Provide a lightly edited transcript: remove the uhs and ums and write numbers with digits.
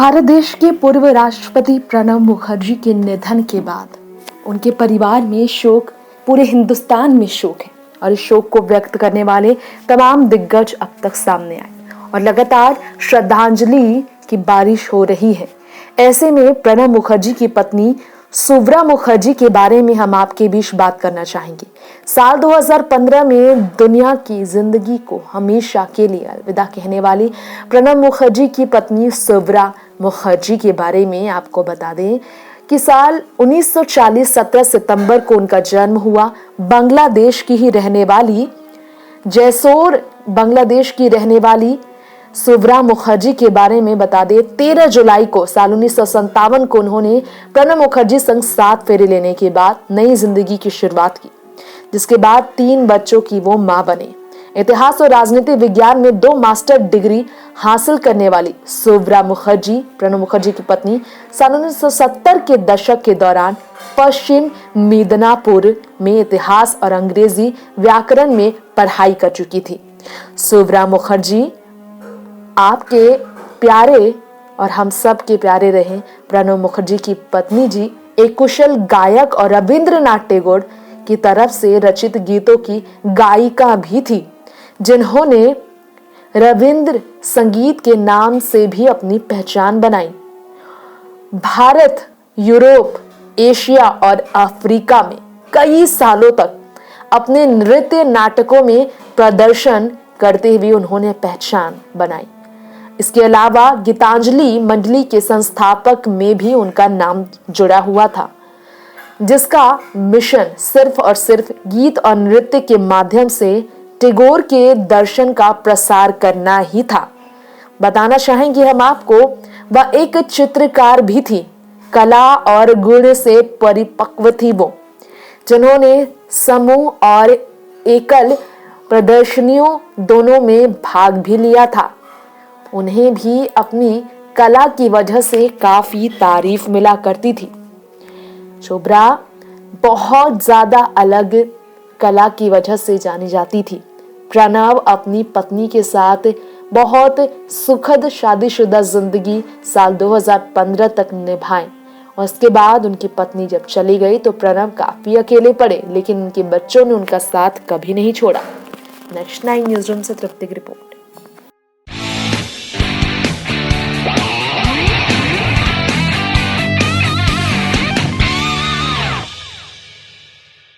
भारत देश के पूर्व राष्ट्रपति प्रणब मुखर्जी के निधन के बाद उनके परिवार में शोक, पूरे हिंदुस्तान में शोक है और इस शोक को व्यक्त करने वाले तमाम दिग्गज अब तक सामने आए और लगातार श्रद्धांजलि की बारिश हो रही है। ऐसे में प्रणब मुखर्जी की पत्नी सुव्रा मुखर्जी के बारे में हम आपके बीच बात करना चाहेंगे। साल 2015 में दुनिया की जिंदगी को हमेशा के लिए अलविदा कहने वाली प्रणब मुखर्जी की पत्नी सुव्रा मुखर्जी के बारे में आपको बता दें कि साल 1940 17 सितंबर को उनका जन्म हुआ। बांग्लादेश की ही रहने वाली जैसोर बांग्लादेश की रहने वाली सुव्रा मुखर्जी के बारे में बता दें 13 जुलाई को साल 1957 को उन्होंने प्रणब मुखर्जी संग 7 फेरे लेने के बाद नई जिंदगी की शुरुआत की, जिसके बाद 3 बच्चों की वो मां बने। इतिहास और राजनीति विज्ञान में 2 मास्टर डिग्री हासिल करने वाली सुव्रा मुखर्जी प्रणब मुखर्जी की पत्नी साल 1970 के दशक के दौरान पश्चिम मिदनापुर में इतिहास और अंग्रेजी व्याकरण में पढ़ाई कर चुकी थी। सुव्रा मुखर्जी आपके प्यारे और हम सब के प्यारे रहे प्रणब मुखर्जी की पत्नी जी एक कुशल गायक और रविंद्रनाथ टैगोर की तरफ से रचित गीतों की गायिका भी थी, जिन्होंने रविंद्र संगीत के नाम से भी अपनी पहचान बनाई। भारत, यूरोप, एशिया और अफ्रीका में कई सालों तक अपने नृत्य नाटकों में प्रदर्शन करते हुए उन्होंने पहचान बनाई। इसके अलावा गीतांजलि मंडली के संस्थापक में भी उनका नाम जुड़ा हुआ था, जिसका मिशन सिर्फ और सिर्फ गीत और नृत्य के माध्यम से टैगोर के दर्शन का प्रसार करना ही था। बताना चाहेंगे हम आपको, वह एक चित्रकार भी थी। कला और गुण से परिपक्व थी वो, जिन्होंने समूह और एकल प्रदर्शनियों दोनों में भाग भी लिया था। उन्हें भी अपनी कला की वजह से काफी तारीफ मिला करती थी। सुव्रा बहुत ज्यादा अलग कला की वजह से जानी जाती थी। प्रणब अपनी पत्नी के साथ बहुत सुखद शादीशुदा जिंदगी साल 2015 तक निभाए और उसके बाद उनकी पत्नी जब चली गई तो प्रणब काफी अकेले पड़े, लेकिन उनके बच्चों ने उनका साथ कभी नहीं छोड़ा। नेक्स्ट 9 न्यूज़ रूम से तृप्ति की रिपोर्ट।